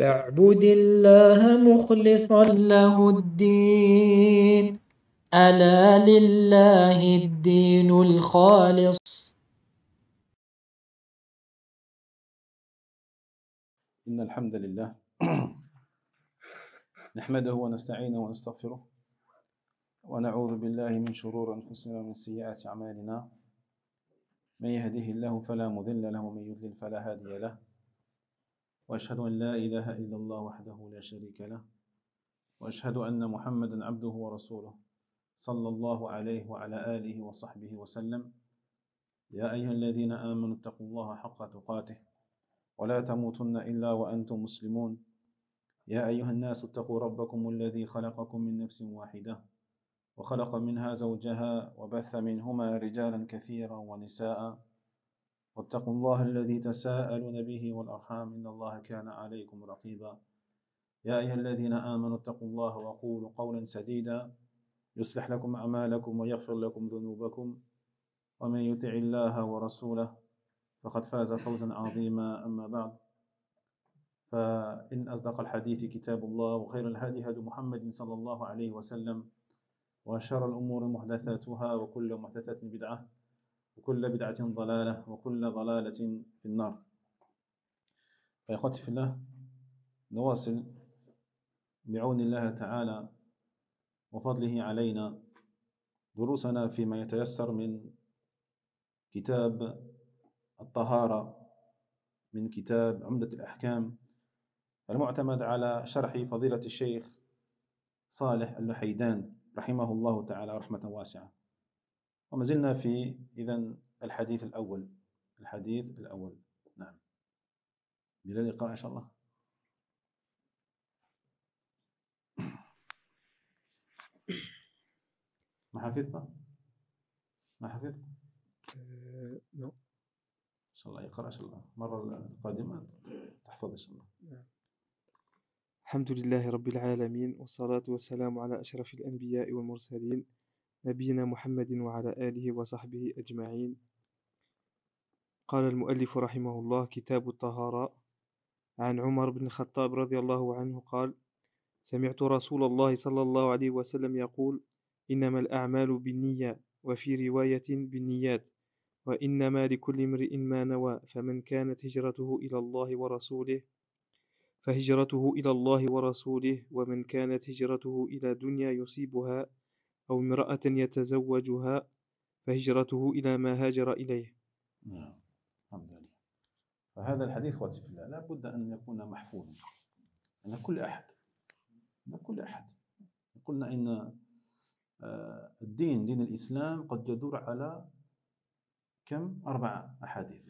فاعبد الله مخلصا له الدين، ألا لله الدين الخالص. إن الحمد لله نحمده ونستعينه ونستغفره ونعوذ بالله من شرور أنفسنا ومن سيئات أعمالنا. من يهده الله فلا مضل له ومن يضلل فلا هادي له، وأشهد أن لا إله إلا الله وحده لا شريك له، وأشهد أن محمدا عبده ورسوله صلى الله عليه وعلى آله وصحبه وسلم. يا أيها الذين آمنوا اتقوا الله حق تقاته ولا تموتن إلا وأنتم مسلمون. يا أيها الناس اتقوا ربكم الذي خلقكم من نفس واحدة وخلق منها زوجها وبث منهما رجالا كثيرا ونساء، واتقوا الله الذي تساءلون به والأرحام إن الله كان عليكم رقيبا. يا أيها الذين آمنوا اتقوا الله وقولوا قولا سديدا يصلح لكم أعمالكم ويغفر لكم ذنوبكم، ومن يطع الله ورسوله فقد فاز فوزا عظيما. أما بعد، فإن أصدق الحديث كتاب الله، وخير الهدي هدي محمد صلى الله عليه وسلم، وشر الأمور محدثاتها، وكل محدثة بدعة، وكل بدعة ضلالة، وكل ضلالة في النار. فإخوتي في الله، نواصل بعون الله تعالى وفضله علينا دروسنا فيما يتيسر من كتاب الطهارة، من كتاب عمدة الأحكام المعتمد على شرح فضيلة الشيخ صالح اللحيدان رحمه الله تعالى رحمة واسعة. وما زلنا في الحديث الأول. نعم، بلا لقاء إن شاء الله. ما حفظت؟ لا. إن شاء الله يقرأ إن شاء الله المرة القادمة تحفظ إن شاء الله. الحمد لله رب العالمين، والصلاة والسلام على أشرف الأنبياء والمرسلين، نبينا محمد وعلى آله وصحبه أجمعين. قال المؤلف رحمه الله: كتاب الطهارة. عن عمر بن الخطاب رضي الله عنه قال: سمعت رسول الله صلى الله عليه وسلم يقول: إنما الأعمال بالنية، وفي رواية بالنيات، وإنما لكل امرئ ما نوى، فمن كانت هجرته إلى الله ورسوله فهجرته إلى الله ورسوله، ومن كانت هجرته إلى دنيا يصيبها أو امرأة يتزوجها فهجرته إلى ما هاجر إليه. نعم، الحمد لله. فهذا الحديث اخوتي في الله لا بد ان يكون محفوظا ان كل احد قلنا ان دين الاسلام قد يدور على كم؟ 4 أحاديث،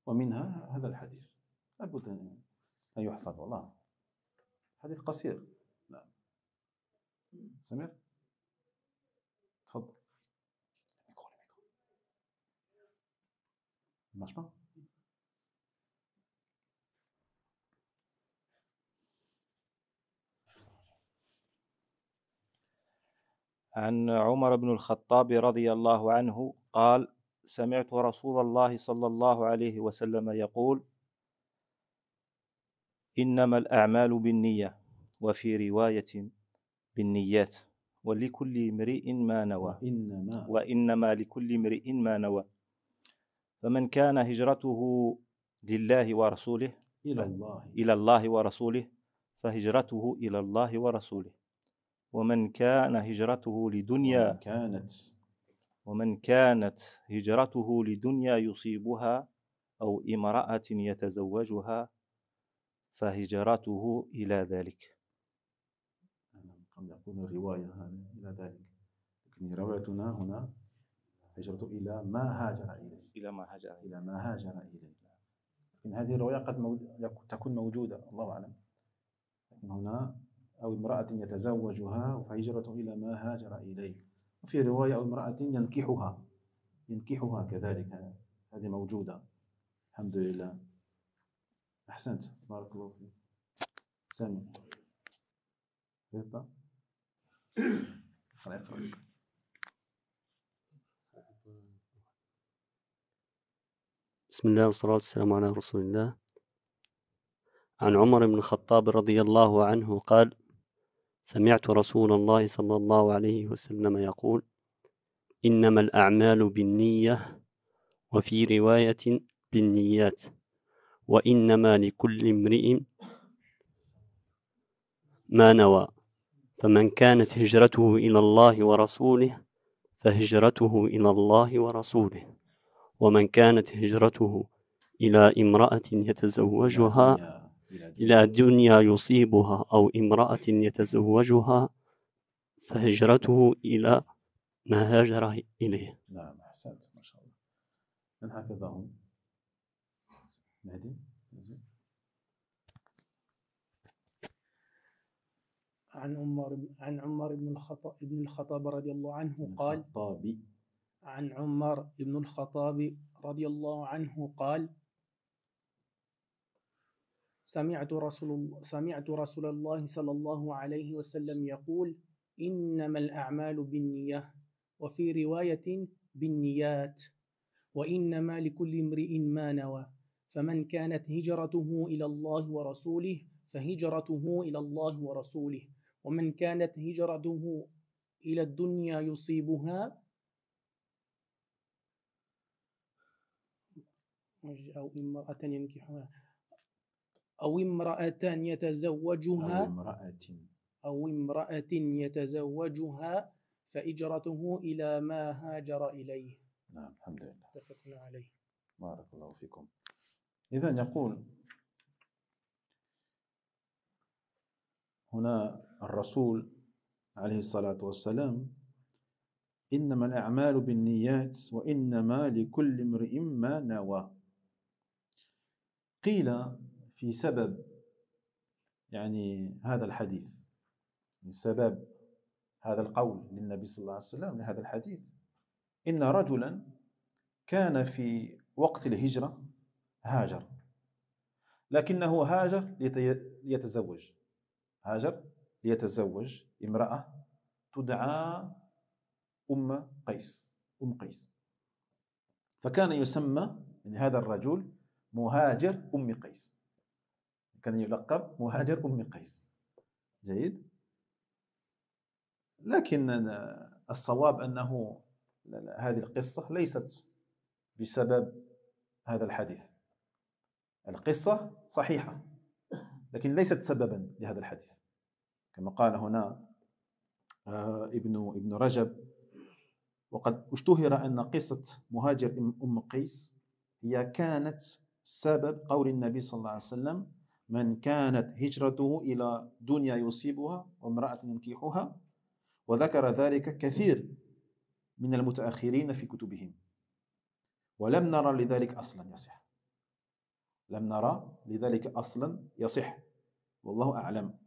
ومنها هذا الحديث لا بد ان يحفظ. والله حديث قصير. نعم سمير تفضل. ماشي. عن عمر بن الخطاب رضي الله عنه قال: سمعت رسول الله صلى الله عليه وسلم يقول: إنما الأعمال بالنية، وفي رواية بالنيات، ولكل امرئ ما نوى، وإنما لكل امرئ ما نوى، فمن كان هجرته لله ورسوله إلى الله ورسوله فهجرته إلى الله ورسوله، ومن كان هجرته لدنيا ومن كانت هجرته لدنيا يصيبها أو امرأة يتزوجها فهجرته إلى ذلك. قد يكون الرواية إلى ذلك، لكن روايتنا هنا هجرته إلى ما هاجر إليه. لكن هذه الرواية قد تكون موجودة، الله أعلم. لكن هنا أو امرأة يتزوجها فهجرته إلى ما هاجر إليه، وفي رواية أو امرأة ينكحها كذلك، هذه موجودة. الحمد لله. أحسنت، بارك الله فيك. سامي بسم الله والصلاة والسلام على رسول الله. عن عمر بن الخطاب رضي الله عنه قال: سمعت رسول الله صلى الله عليه وسلم يقول: إنما الأعمال بالنية، وفي رواية بالنيات، وإنما لكل امرئ ما نوى، فمن كانت هجرته إلى الله ورسوله فهجرته إلى الله ورسوله، ومن كانت هجرته إلى امرأة يتزوجها إلى دنيا يصيبها أو امرأة يتزوجها فهجرته إلى ما هاجر إليه. نعم أحسنت ما شاء الله. من حفظهم؟ مهدي. عن عمر بن الخطاب رضي الله عنه قال: عن عمر بن الخطاب رضي الله عنه قال: سمعت رسول الله صلى الله عليه وسلم يقول: إنما الأعمال بالنية، وفي رواية بالنيات، وإنما لكل امرئ ما نوى، فمن كانت هجرته إلى الله ورسوله فهجرته إلى الله ورسوله، ومن كانت هجرته إلى الدنيا يصيبها أو امرأة ينكحها أو امرأة يتزوجها فهجرته إلى ما هاجر إليه. نعم الحمد لله. اتفقنا عليه. بارك الله فيكم. إذن يقول هنا الرسول عليه الصلاة والسلام: إنما الأعمال بالنيات وإنما لكل امرئ ما نوى. قيل في سبب يعني هذا الحديث، من سبب هذا القول للنبي صلى الله عليه وسلم لهذا الحديث، إن رجلا كان في وقت الهجرة هاجر، لكنه هاجر ليتزوج امرأة تدعى أم قيس. فكان يسمى من هذا الرجل مهاجر أم قيس، كان يلقب مهاجر أم قيس. جيد. لكن الصواب أنه هذه القصة ليست بسبب هذا الحديث. القصة صحيحة لكن ليست سببا لهذا الحديث، كما قال هنا ابن رجب: وقد اشتهر أن قصة مهاجر أم قيس هي كانت سبب قول النبي صلى الله عليه وسلم: من كانت هجرته إلى دنيا يصيبها وامرأة ينكحها، وذكر ذلك كثير من المتأخرين في كتبهم، ولم نرى لذلك أصلا يصح، والله أعلم.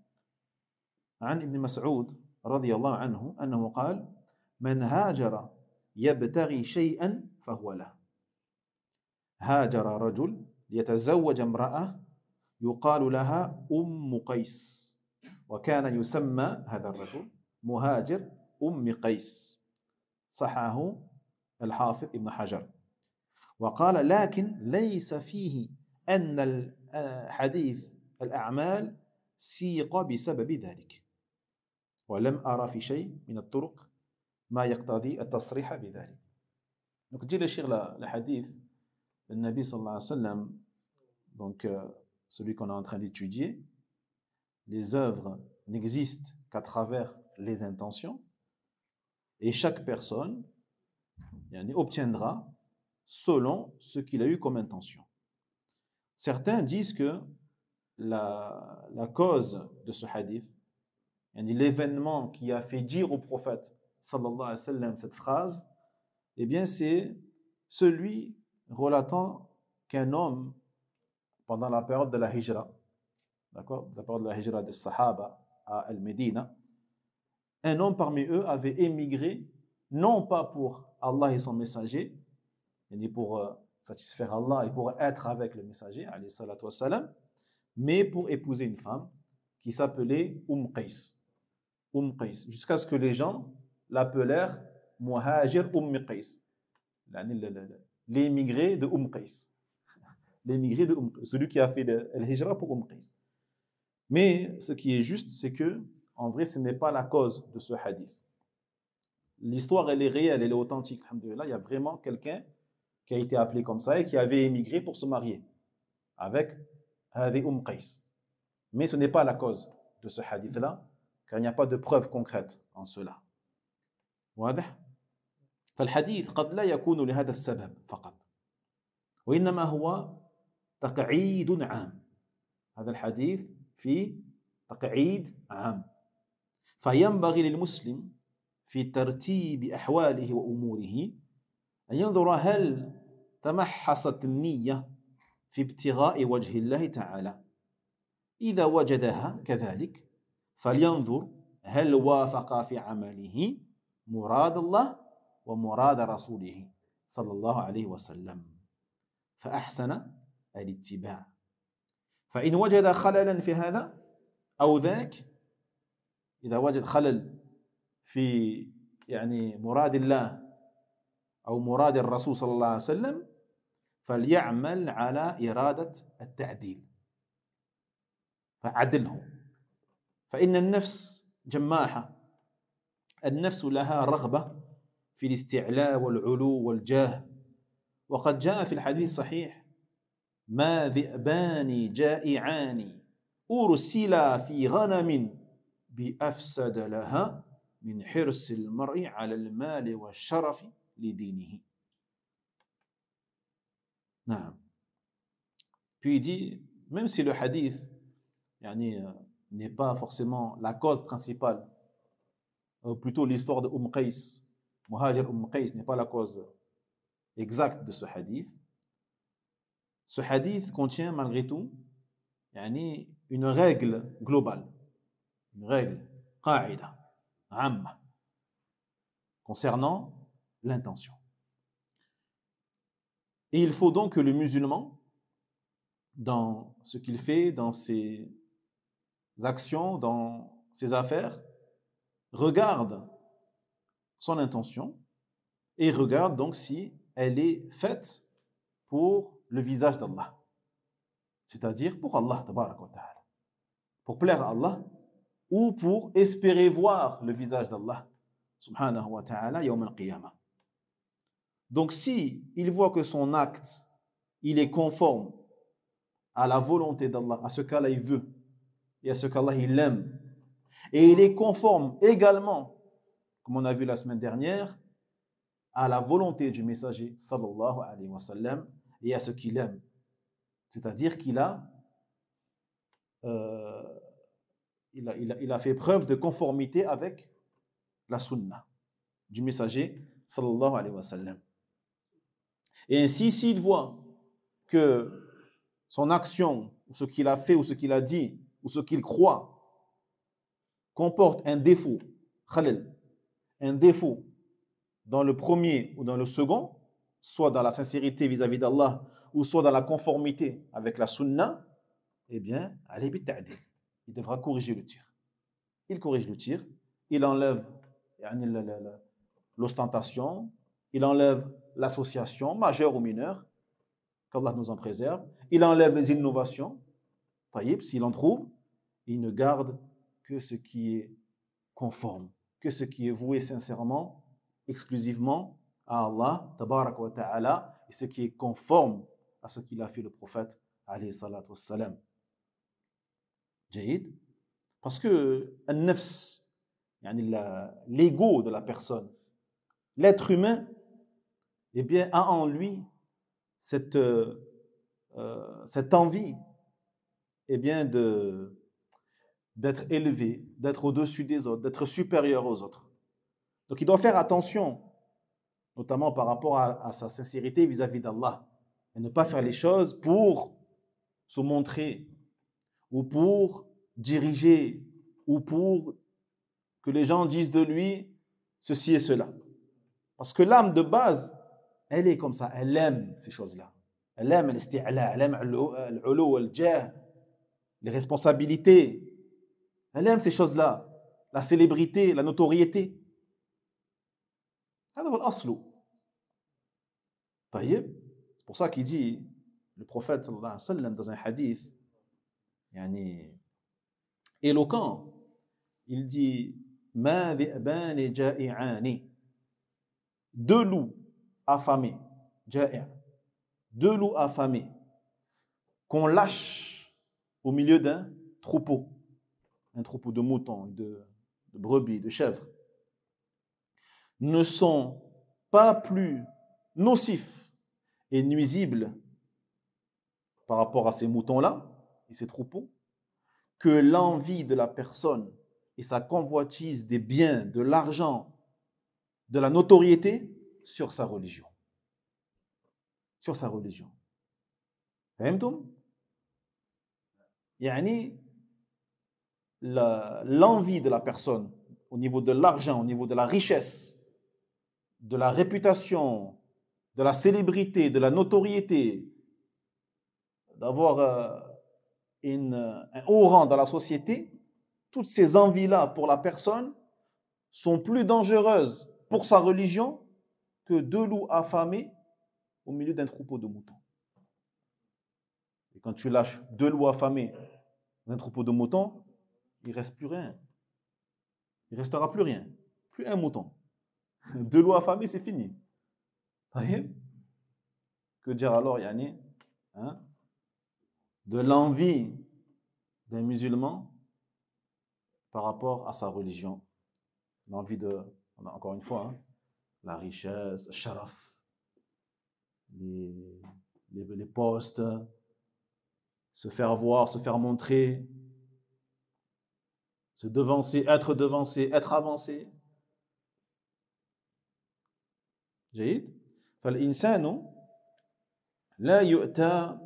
عن ابن مسعود رضي الله عنه أنه قال: من هاجر يبتغي شيئا فهو له. هاجر رجل يتزوج امرأة يقال لها أم قيس، وكان يسمى هذا الرجل مهاجر أم قيس. صححه الحافظ ابن حجر، وقال: لكن ليس فيه أن الحديث الأعمال سيق بسبب ذلك، ولم أرى في شيء من الطرق ما يقتضي التصريح بذلك. Donc dit le cheikh le hadith le Nabi sallallahu alayhi wa sallam, donc celui qu'on est en train d'étudier, les œuvres n'existent qu'à travers les intentions, et chaque personne obtiendra selon ce qu'il a eu comme intention. Certains disent que la cause de ce hadith, l'événement qui a fait dire au prophète sallallahu alayhi wa sallam cette phrase, eh bien c'est celui relatant qu'un homme, pendant la période de la hijra, d'accord, la période de la hijra des Sahaba à Al-Médina, un homme parmi eux avait émigré, non pas pour Allah et son messager, ni pour satisfaire Allah et pour être avec le messager, alayhi salatu wassalam, mais pour épouser une femme qui s'appelait Qais. Jusqu'à ce que les gens l'appelèrent Muhajir Qais, l'émigré de Qais. L'émigré de Qais, celui qui a fait le hijra pour Qais. Mais ce qui est juste, c'est que, en vrai, ce n'est pas la cause de ce hadith. L'histoire, elle est réelle, elle est authentique. Alhamdulillah, il y a vraiment quelqu'un qui a été appelé comme ça et qui avait émigré pour se marier avec Hadi Qais. Mais ce n'est pas la cause de ce hadith-là, car il n'y a pas de preuve concrète en cela. واضح؟ فالحديث قد لا يكون لهذا السبب فقط، وإنما هو تقعيد عام. هذا الحديث في تقعيد عام، فينبغي للمسلم في ترتيب أحواله وأموره أن ينظر هل تمحصت النية في ابتغاء وجه الله تعالى. إذا وجدها كذلك فلينظر هل وافق في عمله مراد الله ومراد رسوله صلى الله عليه وسلم فأحسن الاتباع. فإن وجد خللا في هذا أو ذاك، إذا وجد خلل في يعني مراد الله أو مراد الرسول صلى الله عليه وسلم فليعمل على إرادة التعديل، فعدله. فإن النفس جماحة، النفس لها رغبة في الاستعلاء والعلو والجاه، وقد جاء في الحديث الصحيح: ما ذئبان جائعان أرسلا في غنم بأفسد لها من حرص المرء على المال والشرف لدينه. نعم. Puis il dit, même si le hadith n'est pas forcément la cause principale, ou plutôt l'histoire de Qais, Muhajir Qais n'est pas la cause exacte de ce hadith, ce hadith contient malgré tout une règle globale, une règle, qa'ida, amma, concernant l'intention. Et il faut donc que le musulman, dans ce qu'il fait, dans ses actions, dans ses affaires, regarde son intention et regarde donc si elle est faite pour le visage d'Allah, c'est-à-dire pour Allah tabaraka wa ta'ala, pour plaire à Allah ou pour espérer voir le visage d'Allah subhanahu wa ta'ala yawm al-qiyamah. Donc si il voit que son acte il est conforme à la volonté d'Allah, à ce qu'Allah il veut et à ce qu'Allah il aime, et il est conforme également, comme on a vu la semaine dernière, à la volonté du messager sallallahu alayhi wa sallam et à ce qu'il aime, c'est-à-dire qu'il a fait preuve de conformité avec la sunna du messager sallallahu alayhi wa sallam. Et ainsi, s'il voit que son action, ou ce qu'il a fait, ou ce qu'il a dit, ou ce qu'il croit, comporte un défaut, khalil, un défaut dans le premier ou dans le second, soit dans la sincérité vis-à-vis d'Allah, ou soit dans la conformité avec la sunna, eh bien, alayhi bit-ta'dil, il devra corriger le tir. Il corrige le tir, il enlève l'ostentation, il enlève l'association, majeure ou mineure, qu'Allah nous en préserve, il enlève les innovations, taïb, s'il en trouve, il ne garde que ce qui est conforme, que ce qui est voué sincèrement, exclusivement à Allah, tabaraka wa ta'ala, et ce qui est conforme à ce qu'il a fait le prophète, alayhi salatu wassalam. Jaïd. Parce que al-nafs, l'ego de la personne, l'être humain, eh bien, a en lui cette envie, eh bien, d'être élevé, d'être au-dessus des autres, d'être supérieur aux autres. Donc il doit faire attention, notamment par rapport à sa sincérité vis-à-vis d'Allah, et ne pas faire les choses pour se montrer, ou pour diriger, ou pour que les gens disent de lui ceci et cela. Parce que l'âme de base, elle est comme ça, elle aime ces choses-là. Elle aime l'isti'la, elle aime al-ulu, al-jah, les responsabilités. Elle aime ces choses-là, la célébrité, la notoriété. C'est pour ça qu'il dit, le prophète sallallahu alayhi wa sallam dans un hadith, éloquent. Il dit Ma dhi'bani ja'i'ani. Deux loups affamés, ja'i', deux loups affamés, qu'on lâche au milieu d'un troupeau de moutons, de brebis, de chèvres, ne sont pas plus nocifs et nuisibles par rapport à ces moutons-là et ces troupeaux que l'envie de la personne et sa convoitise des biens, de l'argent, de la notoriété sur sa religion. Sur sa religion. فهمتم؟ يعني l'envie de la personne au niveau de l'argent, au niveau de la richesse, de la réputation, de la célébrité, de la notoriété, d'avoir un haut rang dans la société, toutes ces envies-là pour la personne sont plus dangereuses pour sa religion que deux loups affamés au milieu d'un troupeau de moutons. Et quand tu lâches deux loups affamés dans un troupeau de moutons, il ne reste plus rien. Il ne restera plus rien. Plus un mouton. Deux loups affamés, c'est fini. Que dire alors, Yanni, hein, de l'envie d'un musulman par rapport à sa religion. L'envie de, encore une fois, hein, la richesse, sharaf, les postes, se faire voir, se faire montrer, se devancer, être avancé. جيد فالإنسان لا يؤتى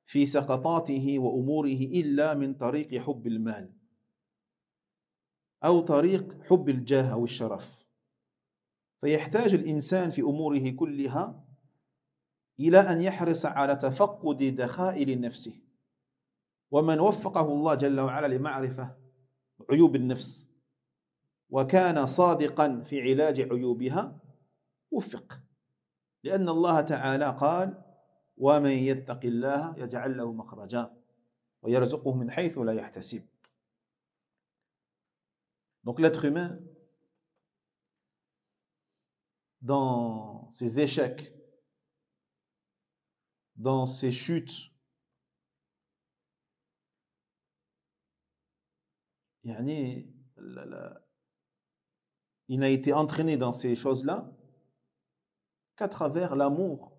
في سقطاته وأموره إلا من طريق حب المال أو طريق حب الجاه أو الشرف فيحتاج الإنسان في أموره كلها إلى أن يحرص على تفقد دخائل نفسه ومن وفقه الله جل وعلا لمعرفة عيوب النفس وكان صادقا في علاج عيوبها وفق لأن الله تعالى قال ومن يتق الله يجعل له مخرجا ويرزقه من حيث لا يحتسب. Donc l'être humain, dans ses échecs, dans ses chutes, il n'a été entraîné dans ces choses-là qu'à travers l'amour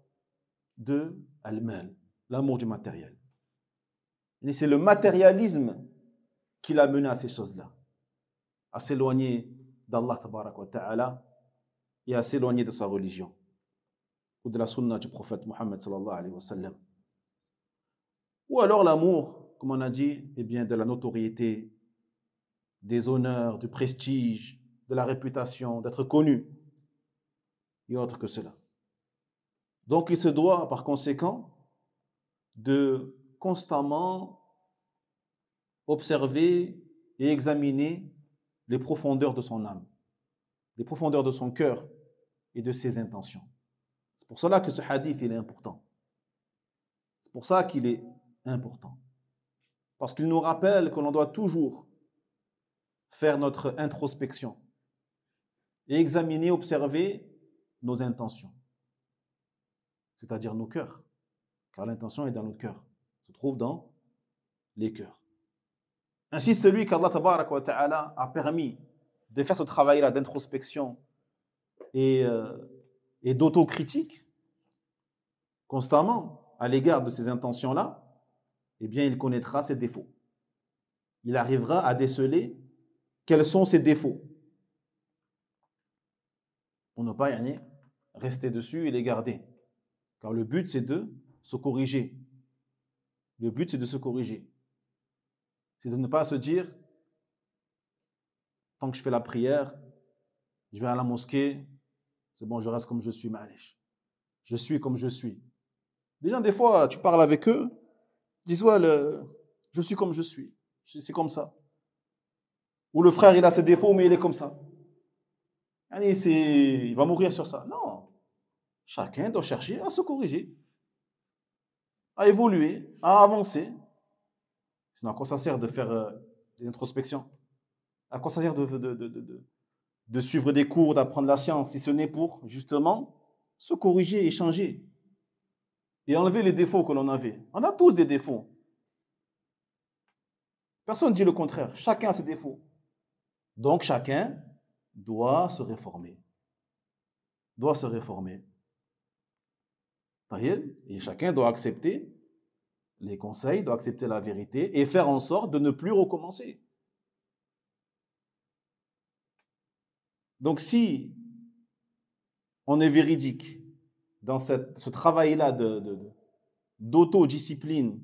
de al-mal, l'amour du matériel. Et c'est le matérialisme qui l'a mené à ces choses-là, à s'éloigner d'Allah tabarak wa ta'ala et à s'éloigner de sa religion ou de la sunna du prophète Mohammed sallallahu alayhi wa sallam. Ou alors l'amour, comme on a dit, eh bien, de la notoriété, des honneurs, du prestige, de la réputation, d'être connu et autre que cela. Donc il se doit par conséquent de constamment observer et examiner les profondeurs de son âme, les profondeurs de son cœur et de ses intentions. C'est pour cela que ce hadith il est important. C'est pour ça qu'il est important. Parce qu'il nous rappelle que l'on doit toujours faire notre introspection et examiner, observer nos intentions, c'est-à-dire nos cœurs, car l'intention est dans notre cœur, se trouve dans les cœurs. Ainsi, celui qu'Allah tabarak wa ta'ala a permis de faire ce travail-là d'introspection et d'autocritique constamment à l'égard de ces intentions-là, eh bien, il connaîtra ses défauts. Il arrivera à déceler quels sont ses défauts pour ne pas rester dessus et les garder. Car le but, c'est de se corriger. Le but, c'est de se corriger. C'est de ne pas se dire, tant que je fais la prière, je vais à la mosquée, c'est bon, je reste comme je suis, ma'alish. Je suis comme je suis. Les gens, des fois, tu parles avec eux, ils disent, ouais, je suis comme je suis. C'est comme ça. Ou le frère, il a ses défauts, mais il est comme ça. Il va mourir sur ça. Non. Chacun doit chercher à se corriger, à évoluer, à avancer. Sinon, à quoi ça sert de l'introspection. À quoi ça sert de suivre des cours, d'apprendre la science, si ce n'est pour, justement, se corriger et changer. Et enlever les défauts que l'on avait. On a tous des défauts. Personne ne dit le contraire. Chacun a ses défauts. Donc, chacun doit se réformer. Doit se réformer. Et chacun doit accepter les conseils, doit accepter la vérité et faire en sorte de ne plus recommencer. Donc si on est véridique dans ce travail-là d'autodiscipline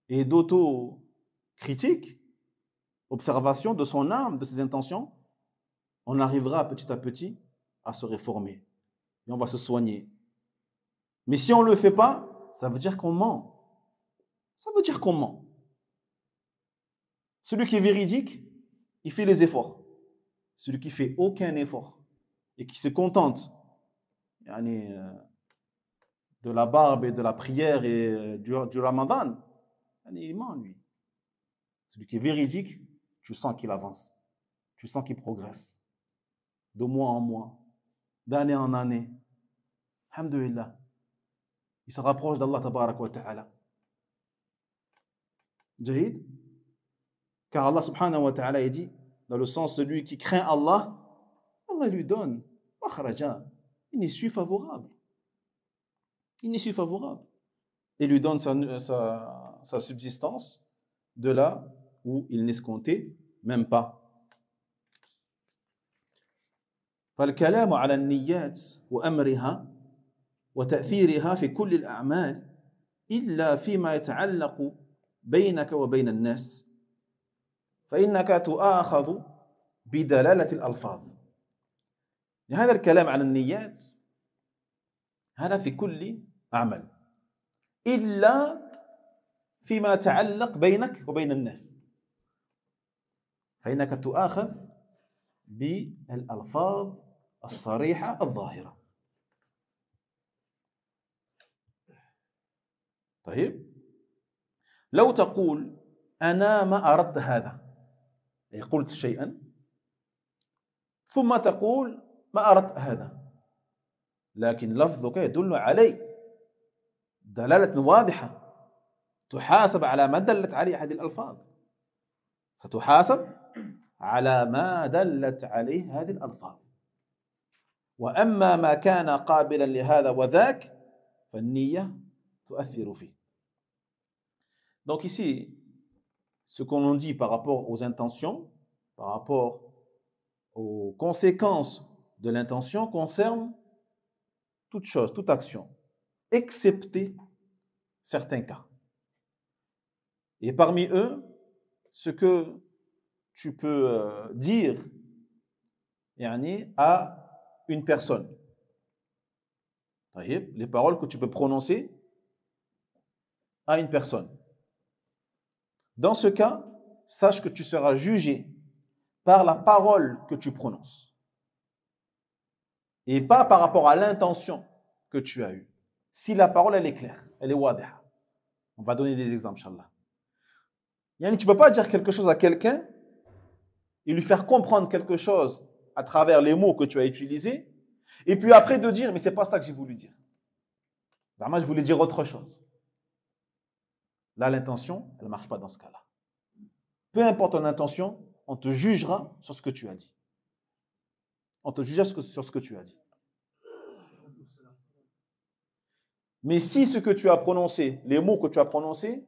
et d'autocritique, observation de son âme, de ses intentions, on arrivera petit à petit à se réformer et on va se soigner. Mais si on ne le fait pas, ça veut dire qu'on ment. Ça veut dire qu'on ment. Celui qui est véridique, il fait les efforts. Celui qui ne fait aucun effort et qui se contente de la barbe et de la prière et du ramadan, il ment, lui. Celui qui est véridique, tu sens qu'il avance. Tu sens qu'il progresse. De mois en mois, d'année en année. Alhamdulillah. Il se rapproche d'Allah tabarak wa ta'ala. Jahid. Car Allah subhanahu wa ta'ala dit, dans le sens celui qui craint Allah, Allah lui donne une issue favorable. Une issue favorable. Et lui donne sa subsistance de là où il n'escomptait même pas. فالكلام على النيات وأمرها وتأثيرها في كل الأعمال إلا فيما يتعلق بينك وبين الناس فإنك تؤاخذ بدلالة الألفاظ. هذا الكلام عن النيات هذا في كل عمل إلا فيما يتعلق بينك وبين الناس فإنك تؤاخذ بالألفاظ الصريحة الظاهرة. طيب لو تقول أنا ما أردت هذا، قلت شيئا ثم تقول ما أردت هذا، لكن لفظك يدل عليه دلالة واضحة، تحاسب على ما دلت عليه هذه الألفاظ. ستحاسب على ما دلت عليه هذه الألفاظ. وأما ما كان قابلا لهذا وذاك فالنية تؤثر فيه. Donc ici, ce qu'on dit par rapport aux intentions, par rapport aux conséquences de l'intention concerne toute chose, toute action, excepté certains cas. Et parmi eux, ce que tu peux dire à une personne. Les paroles que tu peux prononcer à une personne. Dans ce cas, sache que tu seras jugé par la parole que tu prononces et pas par rapport à l'intention que tu as eue. Si la parole, elle est claire, elle est wadiha. On va donner des exemples, Inch'Allah. Tu ne peux pas dire quelque chose à quelqu'un et lui faire comprendre quelque chose à travers les mots que tu as utilisés et puis après de dire, mais ce n'est pas ça que j'ai voulu dire. Vraiment, je voulais dire autre chose. Là, l'intention, elle ne marche pas dans ce cas-là. Peu importe ton intention, on te jugera sur ce que tu as dit. On te jugera sur ce que tu as dit. Mais si ce que tu as prononcé, les mots que tu as prononcés,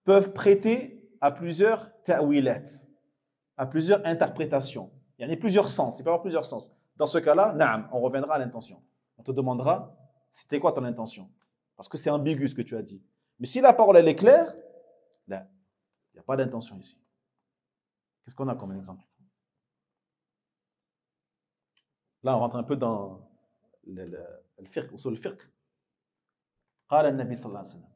peuvent prêter à plusieurs ta'wilat, à plusieurs interprétations. Il y en a plusieurs sens, il peut y avoir plusieurs sens. Dans ce cas-là, na'am, on reviendra à l'intention. On te demandera, c'était quoi ton intention? Parce que c'est ambigu ce que tu as dit. Mais si la parole, elle est claire, là, il n'y a pas d'intention ici. Qu'est-ce qu'on a comme exemple? Là, on rentre un peu dans le fiqh, usul al-fiqh. قال النبي صلى الله عليه وسلم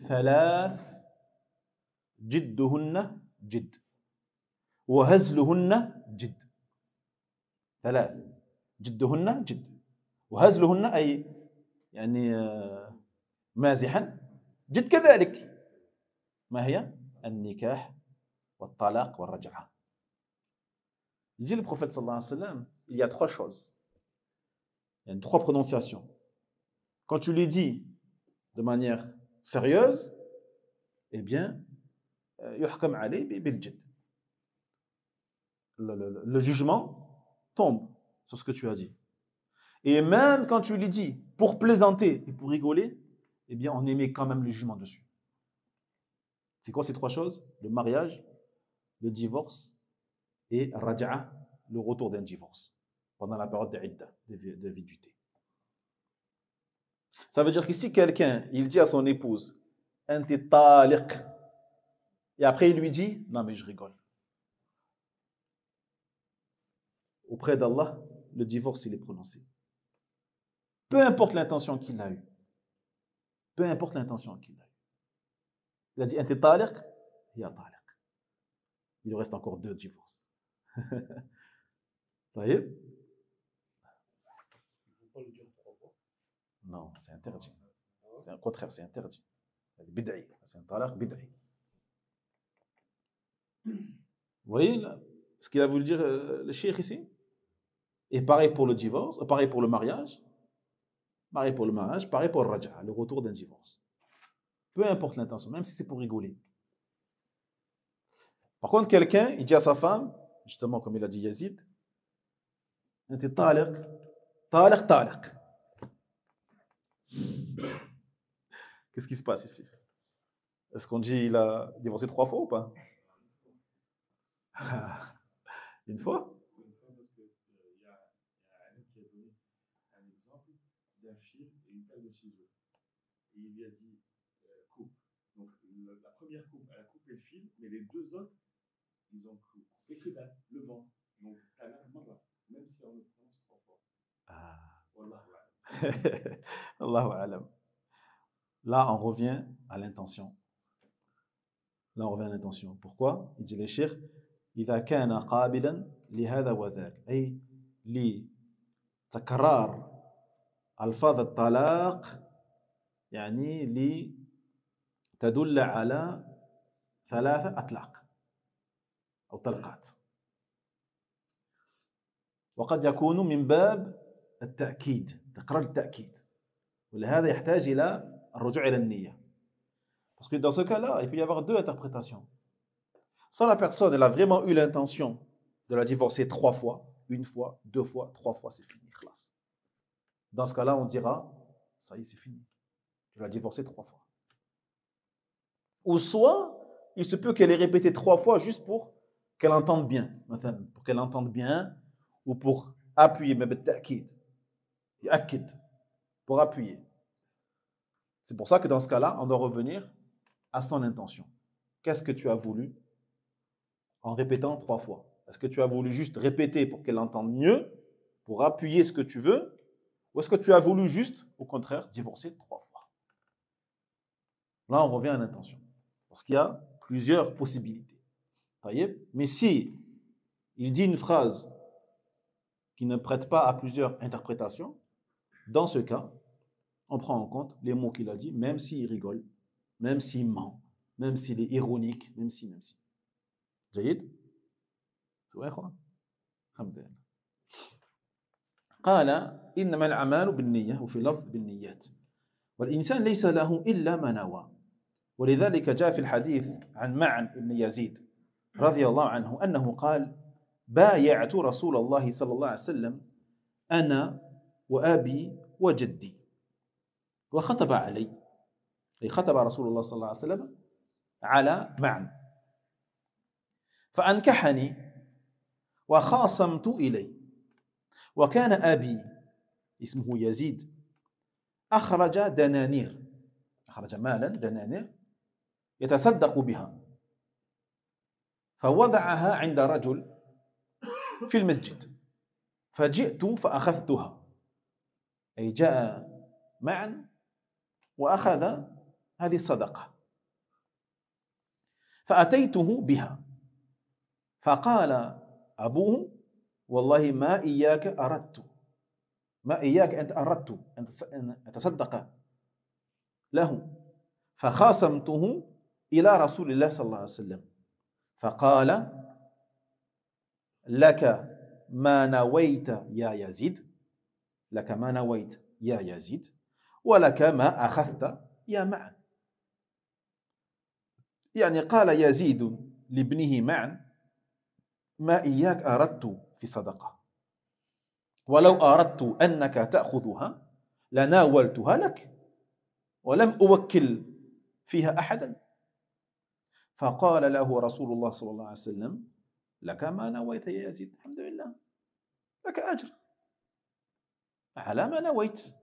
ثلاث جدهن جد وهزلهن جد. ثلاث جدهن جد وهزلهن أي مازحا جد كذلك. ما هي؟ النكاح والطلاق والرجعة. Il dit le prophète sallallahu alayhi wa sallam, il y a trois choses. Il y a trois prononciations. Quand tu les dis de manière sérieuse, eh bien, yuhkam alayh bil jidd. Le jugement tombe sur ce que tu as dit. Et même quand tu les dis pour plaisanter et pour rigoler, eh bien, on émet quand même le jugement dessus. C'est quoi ces trois choses? Le mariage, le divorce et raja'a, le retour d'un divorce pendant la période de idda, de viduité. Ça veut dire que si quelqu'un, il dit à son épouse, anti taliq, et après il lui dit, non mais je rigole. Auprès d'Allah, le divorce il est prononcé. Peu importe l'intention qu'il a eue. Peu importe l'intention qu'il a eue. Il a dit anti taliq, il y a taliq. Il reste encore 2 divorces. Ça y est? Non, c'est interdit. C'est un contraire, c'est interdit. C'est un talaq bid'i. Vous voyez là, ce qu'il a voulu dire le cheikh ici? Et pareil pour le divorce, pareil pour le mariage, pareil pour le mariage, pareil pour le raja', le retour d'un divorce. Peu importe l'intention, même si c'est pour rigoler. Par contre, quelqu'un, il dit à sa femme, justement comme il a dit Yazid, anti taliq, taliq, taliq. Qu'est-ce qui se passe ici? Est-ce qu'on dit il a divorcé 3 fois ou pas? Une fois? Une fois parce qu'il y a un qui a donné un exemple d'un fil et une paire de ciseaux. Et il lui a dit coupe. Donc la première coupe, elle a coupé le fil, mais les 2 autres, ils ont coupé que dalle, le vent. Donc t'as la marra, même si on le prononce 3 fois. Allahu a'lam. Là, on revient à l'intention. Là, on revient à l'intention. Pourquoi? Il dit le cheikh, إذا كان قابلا لهذا وذاك أي لتكرار ألفاظ الطلاق يعني لتدل على 3 أطلاق أو طلقات وقد يكون من باب التأكيد تكرار التأكيد ولهذا يحتاج إلى الرجوع إلى النية. Parce que dans ce cas-là, il peut y avoir 2 interprétations. Soit la personne elle a vraiment eu l'intention de la divorcer 3 fois, 1 fois, 2 fois, 3 fois, c'est fini, khlas. Dans ce cas-là, on dira, ça y est, c'est fini. Tu l'as divorcé 3 fois. Ou soit, il se peut qu'elle ait répété 3 fois juste pour qu'elle entende bien. Pour qu'elle entende bien ou pour appuyer, mais pour appuyer. C'est pour ça que dans ce cas-là, on doit revenir à son intention. Qu'est-ce que tu as voulu en répétant 3 fois? Est-ce que tu as voulu juste répéter pour qu'elle entende mieux, pour appuyer ce que tu veux, ou est-ce que tu as voulu juste, au contraire, divorcer 3 fois? Là, on revient à l'intention. Parce qu'il y a plusieurs possibilités. Mais si il dit une phrase qui ne prête pas à plusieurs interprétations, dans ce cas, on prend en compte les mots qu'il a dit, même s'il rigole, même s'il ment, même s'il est ironique, même si. جيد؟ سواء يا اخوان؟ الحمد لله. قال إنما الأعمال بالنية وفي لفظ بالنيات والإنسان ليس له إلا ما نوى ولذلك جاء في الحديث عن معن بن يزيد رضي الله عنه أنه قال بايعت رسول الله صلى الله عليه وسلم أنا وأبي وجدي وخطب علي أي خطب رسول الله صلى الله عليه وسلم على معن فأنكحني وخاصمت إليه وكان أبي اسمه يزيد أخرج دنانير أخرج مالا دنانير يتصدق بها فوضعها عند رجل في المسجد فجئت فأخذتها أي جاء معا وأخذ هذه الصدقة فأتيته بها فقال أبوه والله ما إياك أردت ما إياك أنت أردت أن أتصدق له فخاصمته إلى رسول الله صلى الله عليه وسلم فقال لك ما نويت يا يزيد لك ما نويت يا يزيد ولك ما أخذت يا معن. يعني قال يزيد لابنه معن ما إياك أردت في صدقة ولو أردت أنك تأخذها لناولتها لك ولم أوكل فيها أحدا. فقال له رسول الله صلى الله عليه وسلم لك ما نويت يا يزيد الحمد لله لك أجر على ما نويت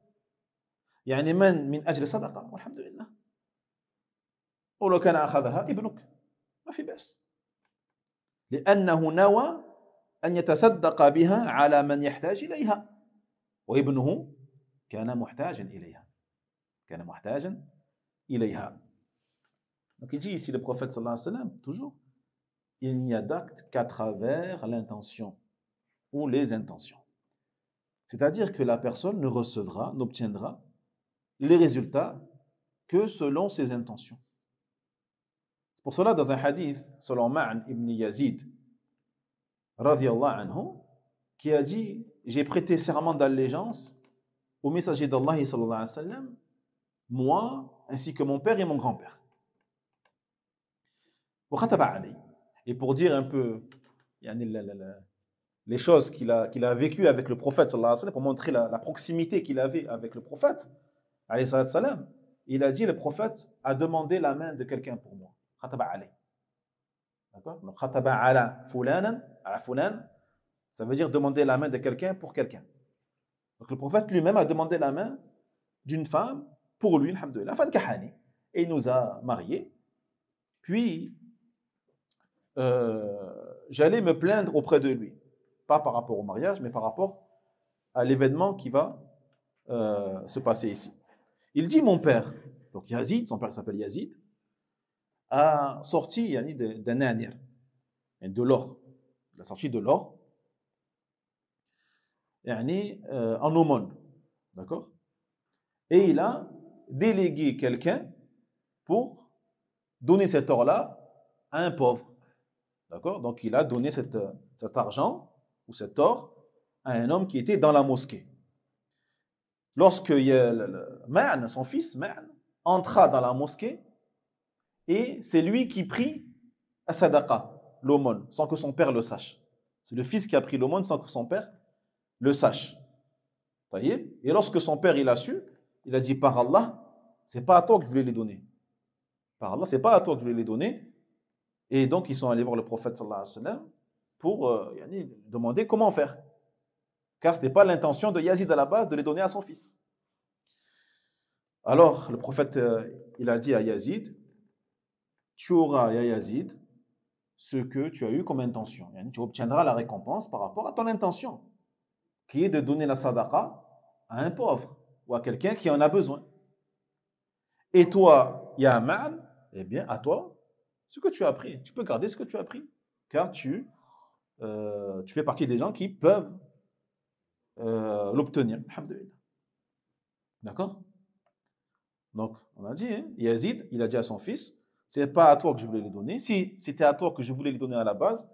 يعني من أجل صدقة والحمد لله ولو كان أخذها ابنك ما في بأس لأنه نوى أن يتصدق بها على من يحتاج إليها وابنه كان محتاجا إليها. Donc il dit ici le prophète sallallahu alayhi wa sallam, toujours, il n'y a d'acte qu'à travers l'intention ou les intentions. C'est-à-dire que la personne ne recevra, n'obtiendra les résultats que selon ses intentions. C'est pour cela, dans un hadith, selon Ma'an ibn Yazid, radiyallahu anhu, qui a dit « J'ai prêté serment d'allégeance au messager d'Allah, sallallahu alayhi wa sallam, moi, ainsi que mon père et mon grand-père. » Et pour dire un peu les choses qu'il a vécues avec le prophète, sallallahu alayhi wa sallam, pour montrer la proximité qu'il avait avec le prophète, alayhi salam, il a dit, le prophète a demandé la main de quelqu'un pour moi. D'accord? Donc, khataba ala fulanan, ala fulan, ça veut dire demander la main de quelqu'un pour quelqu'un. Donc le prophète lui-même a demandé la main d'une femme pour lui, alhamdoulilah, fankahani, et il nous a mariés. Puis, j'allais me plaindre auprès de lui, pas par rapport au mariage, mais par rapport à l'événement qui va se passer ici. Il dit, mon père, donc Yazid, son père s'appelle Yazid, a sorti d'un anir, de l'or. Il a sorti de l'or en aumône. D'accord? Et il a délégué quelqu'un pour donner cet or-là à un pauvre. D'accord? Donc il a donné cet argent ou cet or à un homme qui était dans la mosquée. Lorsque Ma'an, son fils Ma'an, entra dans la mosquée, et c'est lui qui prit à sadaqa, l'aumône, sans que son père le sache. C'est le fils qui a pris l'aumône sans que son père le sache. Et lorsque son père il a su, il a dit, par Allah, c'est pas à toi que je voulais les donner. Par Allah, c'est pas à toi que je voulais les donner. Et donc ils sont allés voir le prophète sallallahu alayhi wa sallam pour demander comment faire. Car ce n'était pas l'intention de Yazid à la base de les donner à son fils. Alors le prophète il a dit à Yazid, tu auras, ya Yazid, ce que tu as eu comme intention. Tu obtiendras la récompense par rapport à ton intention, qui est de donner la sadaqa à un pauvre ou à quelqu'un qui en a besoin. Et toi, ya Ma'an, eh bien, à toi, ce que tu as pris. Tu peux garder ce que tu as pris, car tu fais partie des gens qui peuvent l'obtenir. Alhamdulillah. D'accord? Donc, on a dit, Yazid, il a dit à son fils, c'est pas à toi que je voulais les donner. Si c'était à toi que je voulais les donner à la base,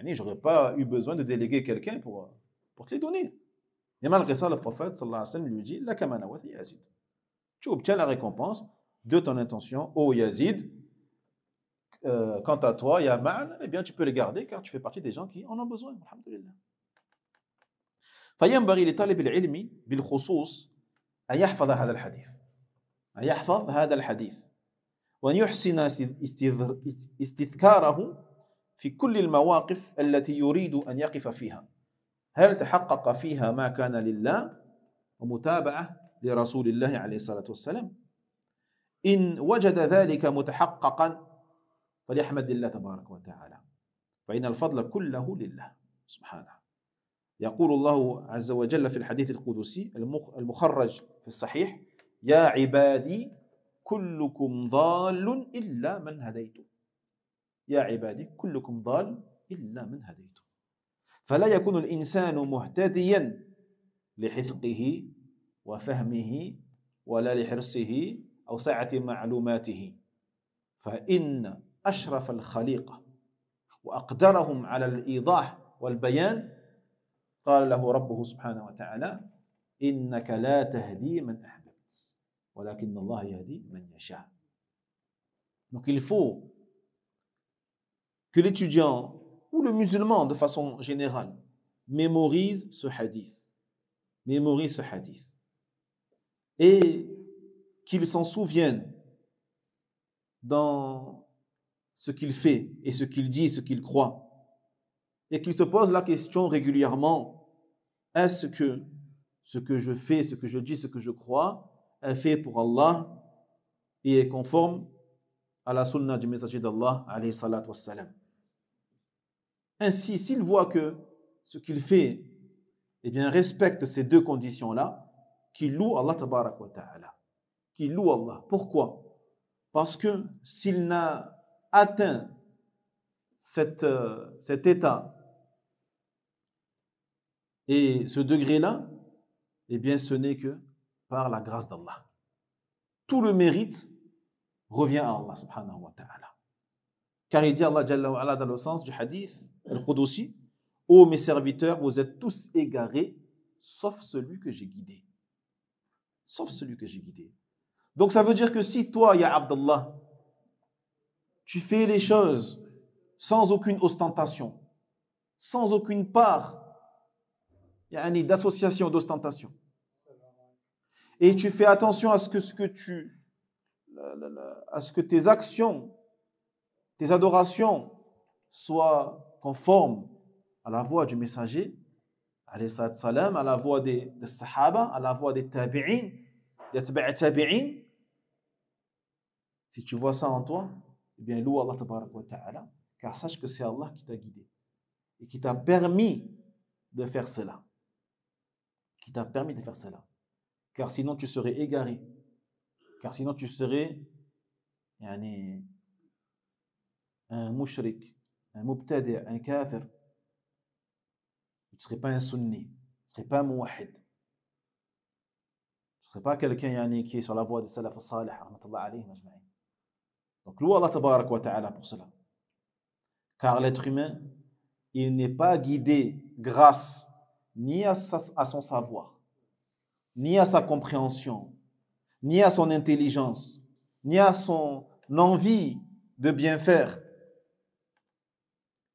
j'aurais pas eu besoin de déléguer quelqu'un pour te les donner. Et malgré ça, le prophète sallallahu alayhi wa sallam lui dit, la kamanawat Yazid. Tu obtiens la récompense de ton intention, ô Yazid. Quant à toi, ya Ma'an, eh bien tu peux les garder car tu fais partie des gens qui en ont besoin. Alhamdulillah. فينبغي لطالب العلم بالخصوص أن يحفظ هذا الحديث وأن يحسن استذكاره في كل المواقف التي يريد أن يقف فيها. هل تحقق فيها ما كان لله ومتابعة لرسول الله عليه الصلاة والسلام؟ إن وجد ذلك متحققا فليحمد الله تبارك وتعالى فإن الفضل كله لله سبحانه. يقول الله عز وجل في الحديث القدسي المخرج في الصحيح يا عبادي كلكم ضال إلا من هديته. يا عبادي كلكم ضال إلا من هديته. فلا يكون الإنسان مهتديا لحذقه وفهمه ولا لحرصه أو سعة معلوماته فإن أشرف الخليقة وأقدرهم على الإيضاح والبيان قال له ربه سبحانه وتعالى إنك لا تهدي من أحببت ولكن الله يهدي من يشاء. Donc il faut que l'étudiant ou le musulman de façon générale mémorise ce hadith. Mémorise ce hadith. Et qu'il s'en souvienne dans ce qu'il fait et ce qu'il dit, ce qu'il croit. Et qu'il se pose la question régulièrement, est-ce que ce que je fais, ce que je dis, ce que je crois est fait pour Allah et est conforme à la sunna du messager d'Allah, alayhi salatu wassalam. Ainsi, s'il voit que ce qu'il fait eh bien, respecte ces deux conditions-là, qu'il loue Allah tabarak wa ta'ala. Qu'il loue Allah. Pourquoi? Parce que s'il n'a atteint cet état et ce degré-là, eh bien, ce n'est que par la grâce d'Allah. Tout le mérite revient à Allah subhanahu wa ta'ala. Car il dit Allah Jalla wa Ala dans le sens du hadith al-Qudusi, ô mes serviteurs, vous êtes tous égarés, sauf celui que j'ai guidé. Sauf celui que j'ai guidé. Donc ça veut dire que si toi, ya Abdallah, tu fais les choses sans aucune ostentation, sans aucune part d'association, d'ostentation, et tu fais attention à ce que tes actions, tes adorations soient conformes à la voie du messager, alayhi salam, à la voie des sahaba, à la voie des tabi'in, des tabi'in. Si tu vois ça en toi, eh bien loue Allah tabarak wa ta'ala, car sache que c'est Allah qui t'a guidé et qui t'a permis de faire cela. Qui t'a permis de faire cela. Car sinon tu serais égaré. Car sinon tu serais un mushrik, un mubtadi', un kafir. Tu ne serais pas un sunni, tu ne serais pas un muwahid. Tu ne serais pas quelqu'un qui est sur la voie des salaf al-salih, rahmatullah alayhim ajma'in. Donc loue Allah tabarak wa ta'ala pour cela. Car l'être humain, il n'est pas guidé grâce ni à son savoir, ni à sa compréhension, ni à son intelligence, ni à son envie de bien faire.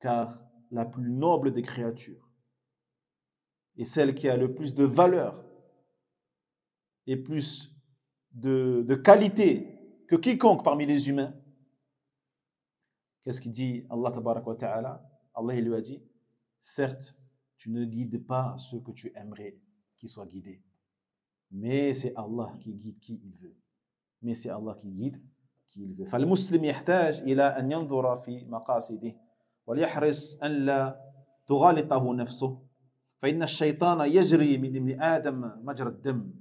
Car la plus noble des créatures et celle qui a le plus de valeur et plus de qualité que quiconque parmi les humains, qu'est-ce qu'il dit Allah tabarak wa ta'ala? Allah il lui a dit, certes, tu ne guides pas ceux que tu aimerais qu'ils soient guidés, mais c'est Allah qui guide qui il veut. Mais c'est Allah qui guide qui il veut. فالمسلم يحتاج إلى أن ينظر في مقاصده وليحرص أن لا تغالطه نفسه فإن الشيطان يجري من ابن آدم مجرى الدم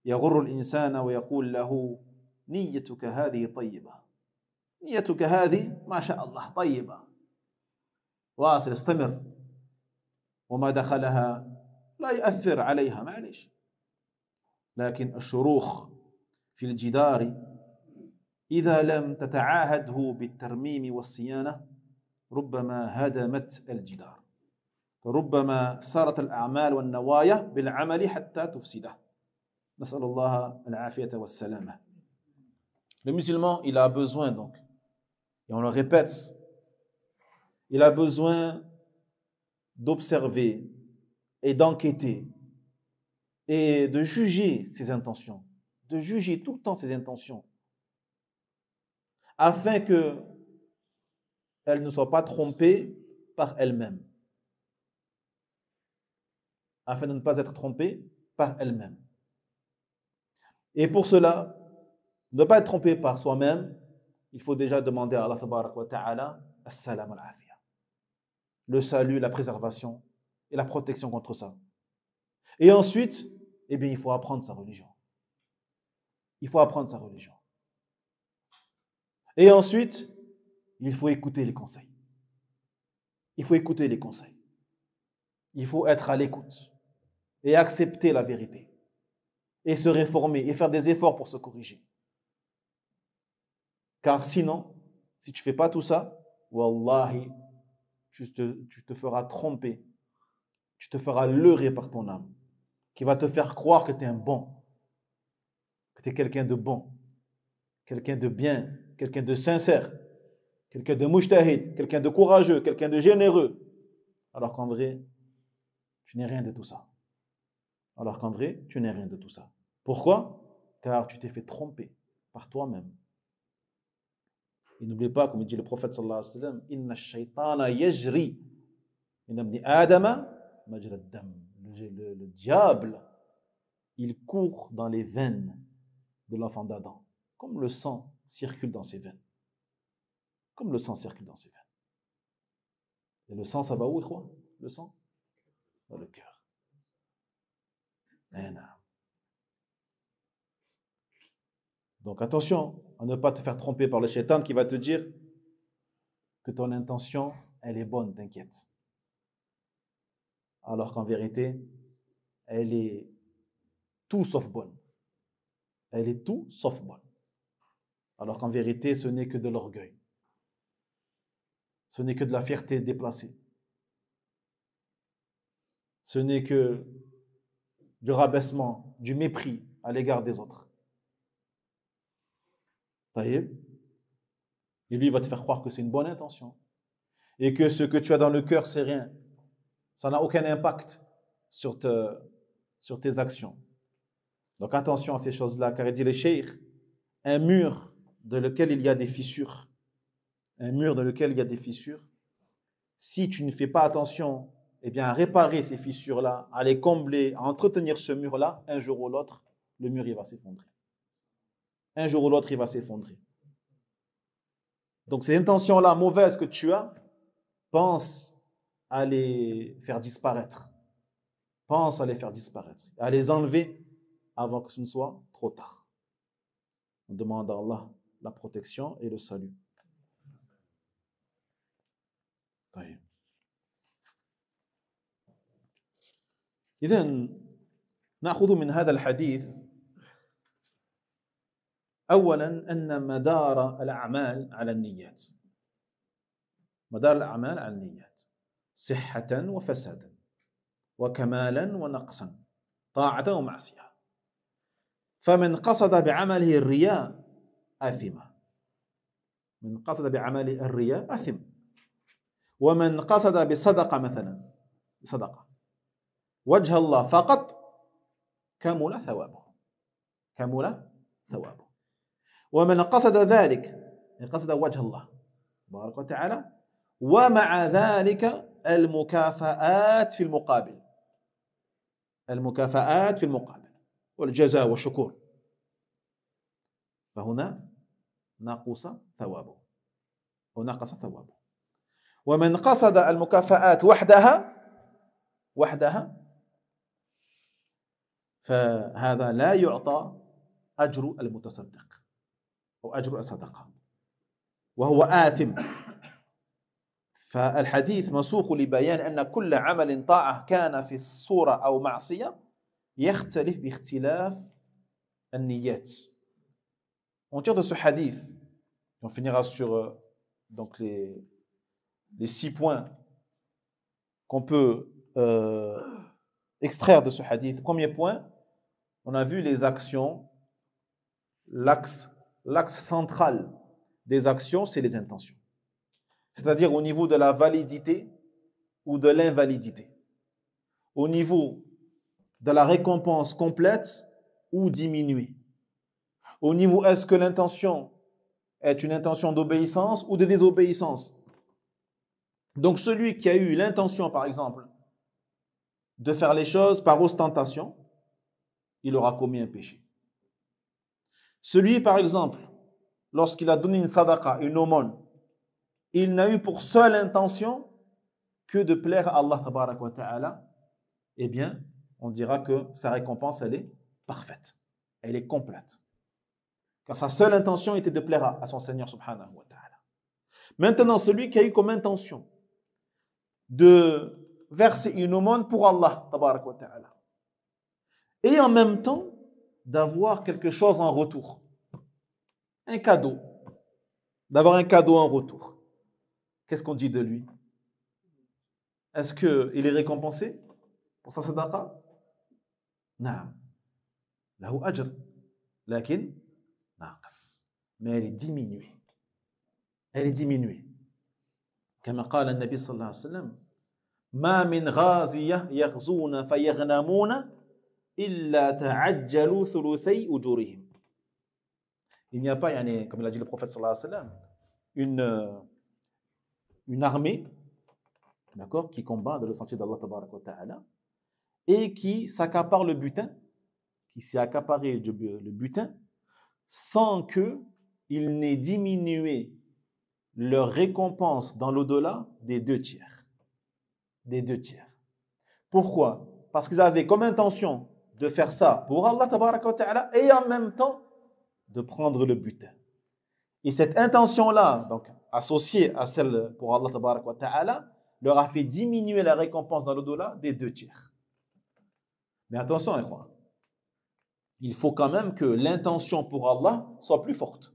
يغر الإنسان ويقول له نيتك هذه طيبة نيتك هذه ما شاء الله طيبة واصل استمر وما دخلها لا يؤثر عليها معليش لكن الشروخ في الجدار إذا لم تتعاهده بالترميم والصيانة ربما هدمت الجدار ربما صارت الأعمال والنوايا بالعمل حتى تفسده نسأل الله العافية والسلامة. Le musulman, il a besoin donc, et on le répète, il a besoin d'observer et d'enquêter et de juger ses intentions, de juger tout le temps ses intentions, afin qu'elles ne soient pas trompées par elles-mêmes, afin de ne pas être trompées par elles-mêmes. Et pour cela, ne pas être trompé par soi-même, il faut déjà demander à Allah tabarak wa ta'ala as-salam al-afiyah, le salut, la préservation et la protection contre ça. Et ensuite, eh bien, il faut apprendre sa religion. Il faut apprendre sa religion. Et ensuite, il faut écouter les conseils. Il faut écouter les conseils. Il faut être à l'écoute et accepter la vérité et se réformer et faire des efforts pour se corriger. Car sinon, si tu ne fais pas tout ça, wallahi, tu te feras tromper, tu te feras leurrer par ton âme, qui va te faire croire que tu es un bon, que tu es quelqu'un de bon, quelqu'un de bien, quelqu'un de sincère, quelqu'un de mujtahid, quelqu'un de courageux, quelqu'un de généreux, alors qu'en vrai, tu n'es rien de tout ça. Alors qu'en vrai, tu n'es rien de tout ça. Pourquoi? Car tu t'es fait tromper par toi-même. Et n'oublie pas, comme dit le prophète sallallahu alayhi wa sallam, Inna shaytana yajri min ibni Adama majra ad-dam. Le diable, il court dans les veines de l'enfant d'Adam, comme le sang circule dans ses veines. Comme le sang circule dans ses veines. Et le sang, ça va où, quoi? Le sang? Dans le cœur. Donc attention à ne pas te faire tromper par le shaitan qui va te dire que ton intention, elle est bonne, t'inquiète. Alors qu'en vérité, elle est tout sauf bonne. Elle est tout sauf bonne. Alors qu'en vérité, ce n'est que de l'orgueil. Ce n'est que de la fierté déplacée. Ce n'est que du rabaissement, du mépris à l'égard des autres. Et lui, il va te faire croire que c'est une bonne intention. Et que ce que tu as dans le cœur, c'est rien. Ça n'a aucun impact sur tes actions. Donc attention à ces choses-là, car il dit les cheikh, un mur dans lequel il y a des fissures, si tu ne fais pas attention, eh bien, à réparer ces fissures-là, à les combler, à entretenir ce mur-là, un jour ou l'autre, le mur, il va s'effondrer. Un jour ou l'autre, il va s'effondrer. Donc, ces intentions-là mauvaises que tu as, pense à les faire disparaître. Pense à les faire disparaître, à les enlever avant que ce ne soit trop tard. On demande à Allah la protection et le salut. إذن نأخذ من هذا الحديث أولا أن مدار الأعمال على النيات. مدار الأعمال على النيات صحة وفسادا وكمالا ونقصا طاعة ومعصية. فمن قصد بعمله الرياء آثم. من قصد بعمله الرياء آثم. ومن قصد بصدقة مثلا صدقة وجه الله فقط كمل ثوابه. كمل ثوابه. ومن قصد ذلك قصد وجه الله تبارك وتعالى ومع ذلك المكافآت في المقابل. المكافآت في المقابل والجزاء والشكور. فهنا نقص ثوابه ونقص ثوابه. ومن قصد المكافآت وحدها فهذا لا يعطى أجر المتصدق أو أجر الصدقة وهو آثم. فالحديث مسوق لبيان أن كل عمل طاعة كان في الصورة أو معصية يختلف باختلاف النيات. On tire de ce hadith, on finira sur donc les 6 points qu'on peut extraire de ce hadith. Premier point, on a vu les actions, l'axe central des actions, c'est les intentions. C'est-à-dire au niveau de la validité ou de l'invalidité. Au niveau de la récompense complète ou diminuée. Au niveau, est-ce que l'intention est une intention d'obéissance ou de désobéissance? Donc celui qui a eu l'intention, par exemple, de faire les choses par ostentation, il aura commis un péché. Celui, par exemple, lorsqu'il a donné une sadaqa, une aumône, il n'a eu pour seule intention que de plaire à Allah tabarak wa ta'ala, eh bien, on dira que sa récompense, elle est parfaite, elle est complète. Car sa seule intention était de plaire à son Seigneur subhanahu wa ta'ala. Maintenant, celui qui a eu comme intention de verser une aumône pour Allah tabarak wa ta'ala, et en même temps d'avoir quelque chose en retour, un cadeau, d'avoir un cadeau en retour, qu'est-ce qu'on dit de lui? Est-ce qu'il est récompensé pour sa sadaqa? Non. Lahu ajr. Lakin, naqas. Mais elle est diminuée. Elle est diminuée. Comme قال النبي صلى الله عليه وسلم ما من غازية يغزون فيغنمون إلا تعجلوا ثلثي أجورهم. Il n'y a pas, comme l'a dit le prophète sallallahu alayhi wa sallam, une armée, d'accord, qui combat dans le sentier d'Allah tabaraka wa ta'ala et qui s'accapare le butin, qui s'est accaparé le butin sans qu'il n'ait diminué leur récompense dans l'au-delà des 2 tiers. Des 2 tiers. Pourquoi? Parce qu'ils avaient comme intention de faire ça pour Allah tabaraka wa ta'ala et en même temps de prendre le butin. Et cette intention-là, donc associée à celle pour Allah tabaraka wa ta'ala, leur a fait diminuer la récompense dans l'au-delà des 2 tiers. Mais attention, il faut quand même que l'intention pour Allah soit plus forte.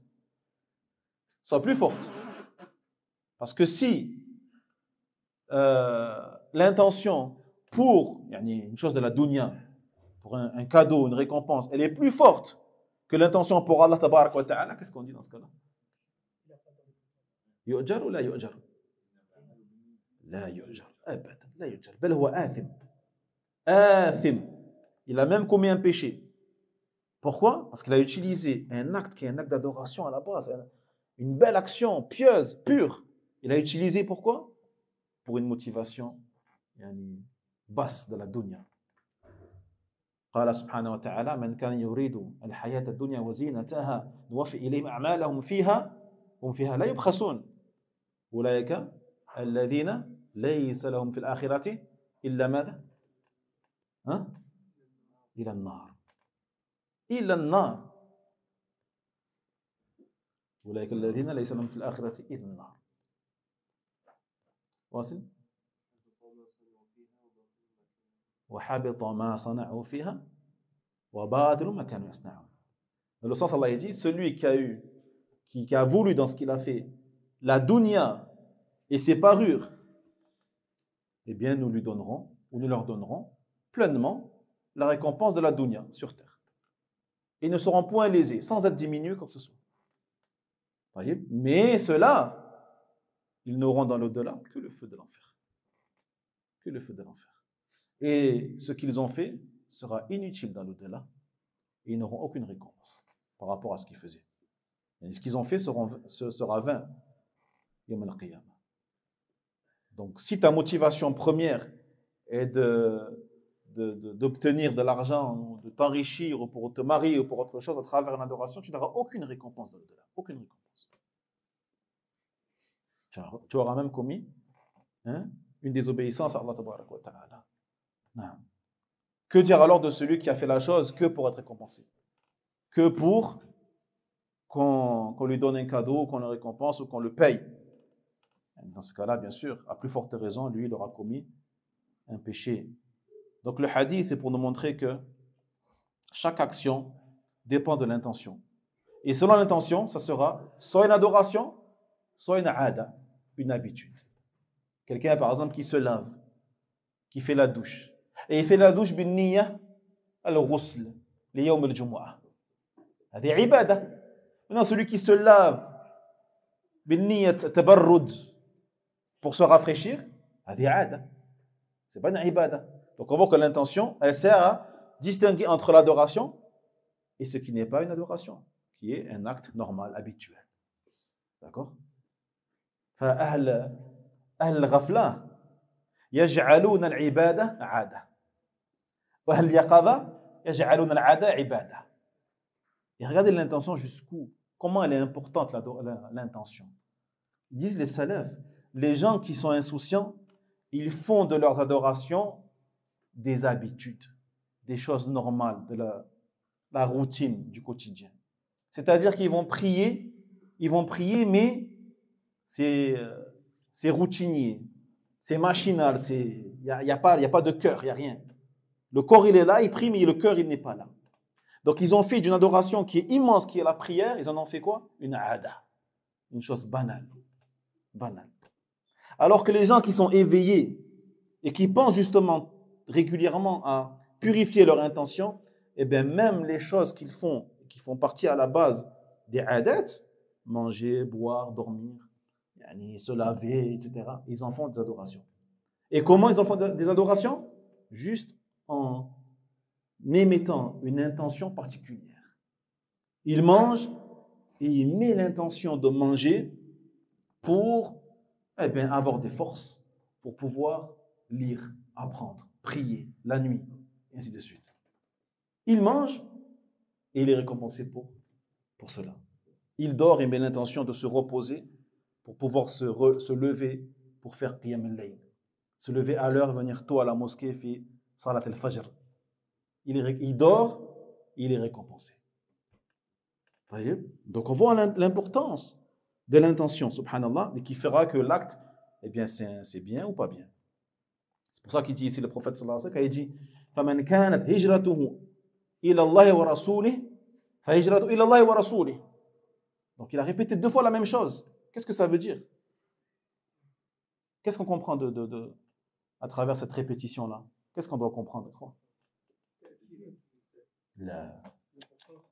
Soit plus forte. Parce que si l'intention pour une chose de la dunya, pour un cadeau, une récompense, elle est plus forte que l'intention pour Allah tabaraka wa ta'ala, qu'est-ce qu'on dit dans ce cas-là? Yu'jar ou la yu'jar? La yu'jar. Abadan, la yu'jar. Bel huwa athim. Athim. Il a même commis un péché. Pourquoi? Parce qu'il a utilisé un acte qui est un acte d'adoration à la base, une belle action pieuse, pure. Il a utilisé pourquoi? Pour une motivation basse de la dunya. قال سبحانه وتعالى من كان يريد الحياة الدنيا وزينتها نوفي إليهم أعمالهم فيها هم فيها لا يبخسون أولئك الذين ليس لهم في الآخرة إلا ماذا؟ إلى النار إلى النار أولئك الذين ليس لهم في الآخرة إلا النار. واصل؟ وحبط ما صنعوا فيها وباطل ما كانوا يصنعون. Dans le sens, Allah dit, celui qui a voulu dans ce qu'il a fait la dunya et ses parures, eh bien nous lui donnerons, ou nous leur donnerons pleinement la récompense de la dunya sur terre. Ils ne seront point lésés, sans être diminués comme ce soit. Voyez? Mais ceux-là, ils n'auront dans l'au-delà que le feu de l'enfer. Que le feu de l'enfer. Et ce qu'ils ont fait sera inutile dans l'au-delà et ils n'auront aucune récompense par rapport à ce qu'ils faisaient. Et ce qu'ils ont fait sera vain. Donc si ta motivation première est d'obtenir de l'argent, de t'enrichir ou pour te marier ou pour autre chose à travers une adoration, tu n'auras aucune récompense dans l'au-delà. Aucune récompense. Tu auras même commis une désobéissance à Allah tabaraka wa ta'ala. Que dire alors de celui qui a fait la chose que pour être récompensé? Que pour qu'on lui donne un cadeau, qu'on le récompense ou qu'on le paye? Dans ce cas-là, bien sûr, à plus forte raison, lui, il aura commis un péché. Donc le hadith, c'est pour nous montrer que chaque action dépend de l'intention. Et selon l'intention, ça sera soit une adoration, soit une aada, une habitude. Quelqu'un, par exemple, qui se lave, qui fait la douche. Et il fait la douche bin-niyya al-ghusl, li yawm al-jumu'ah. C'est ibada. Maintenant, celui qui se lave bin-niyya tabarrud pour se rafraîchir, c'est ada. C'est pas une ibada. Donc on voit que l'intention, elle sert à distinguer entre l'adoration et ce qui n'est pas une adoration, qui est un acte normal, habituel. D'accord? فأهل الغفلة يجعلون العبادة عادة وأهل اليقظة يجعلون العادة عبادة. Et regardez l'intention jusqu'où, comment elle est importante l'intention. Ils disent les salafs, les gens qui sont insouciants, ils font de leurs adorations des habitudes, des choses normales, de la routine du quotidien. C'est-à-dire qu'ils vont prier, mais c'est routinier, c'est machinal, il n'y a pas de cœur, il n'y a rien. Le corps, il est là, il prie, mais le cœur, il n'est pas là. Donc, ils ont fait d'une adoration qui est immense, qui est la prière, ils en ont fait quoi? Une aada. une chose banale. Banale. Alors que les gens qui sont éveillés et qui pensent justement régulièrement à purifier leur intention, eh bien même les choses qu'ils font, qui font partie à la base des adat, manger, boire, dormir, se laver, etc., ils en font des adorations. Et comment ils en font des adorations? Juste en émettant une intention particulière. Il mange et il met l'intention de manger pour avoir des forces, pour pouvoir lire, apprendre, prier la nuit, et ainsi de suite. Il mange et il est récompensé pour cela. Il dort et met l'intention de se reposer pour pouvoir se lever pour faire qiyam al-layl. Se lever à l'heure, venir tôt à la mosquée, faire salat al-fajr. Il dort, il est récompensé. Donc on voit l'importance de l'intention, subhanallah, et qui fera que l'acte, c'est bien ou pas bien. C'est pour ça qu'il dit ici, le prophète sallallahu alayhi wa sallam, il dit فَمَنْ كَانَتْ هِجْرَتُهُ إِلَى اللَّهِ وَرَسُولِهِ فَهِجْرَتُهُ إِلَى اللَّهِ وَرَسُولِهِ. Donc il a répété 2 fois la même chose. Qu'est-ce que ça veut dire? Qu'est-ce qu'on comprend à travers cette répétition-là? Qu'est-ce qu'on doit comprendre? لا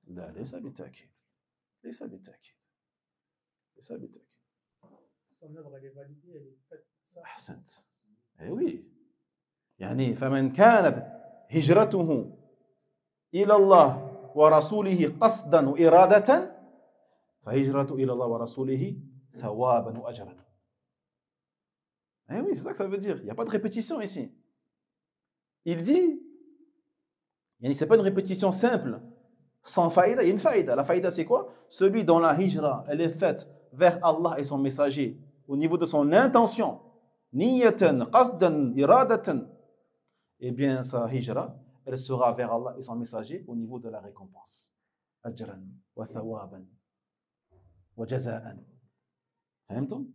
ليس بالتأكيد. ليس بالتأكيد. ليس بالتأكيد. Son œuvre, elle est validée, elle est faite. أحسنت. Eh oui. يعني فمن كانت هجرته إلى الله ورسوله قصدا وإرادة فهجرته إلى الله ورسوله ثوابا وأجرا. Eh oui, c'est ça que ça veut dire. Il n'y a pas de répétition ici. Il dit, ce n'est pas une répétition simple, sans faïda, il y a une faïda. La faïda, c'est quoi? Celui dont la hijra, elle est faite vers Allah et son messager, au niveau de son intention, niyatan, qasdan, iradatan, eh bien, sa hijra, elle sera vers Allah et son messager au niveau de la récompense. Ajran, wa thawaban, wa jaza'an. Fahimtum?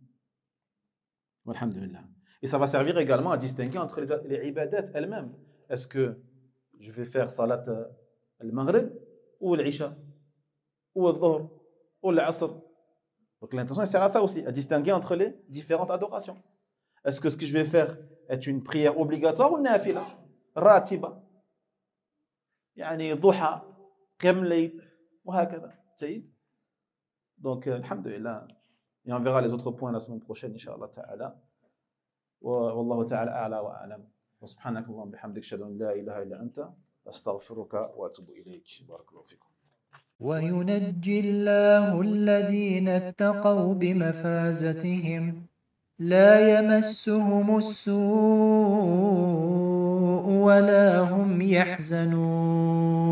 Alhamdulillah. Et ça va servir également à distinguer entre les ibadat elles-mêmes. Est-ce que je vais faire salat al-maghrib ou l'isha, ou al-dhuhr, ou l'asr? Donc l'intention sert à ça aussi, à distinguer entre les différentes adorations. Est-ce que ce que je vais faire est une prière obligatoire ou nafila? Ratiba, yani dhuha, qiyam layl, wa hakada. Donc alhamdulillah. Et on verra les autres points la semaine prochaine, Inch'Allah ta'ala. Wallahu ta'ala a'la wa a'lam. Wa subhanaka Allahumma bihamdik, ashhadu an la ilaha illa anta, astaghfiruka wa atubu ilayk. Barakallahu fikum. وينجي الله الذين اتقوا بمفازتهم لا يمسهم السوء ولا هم يحزنون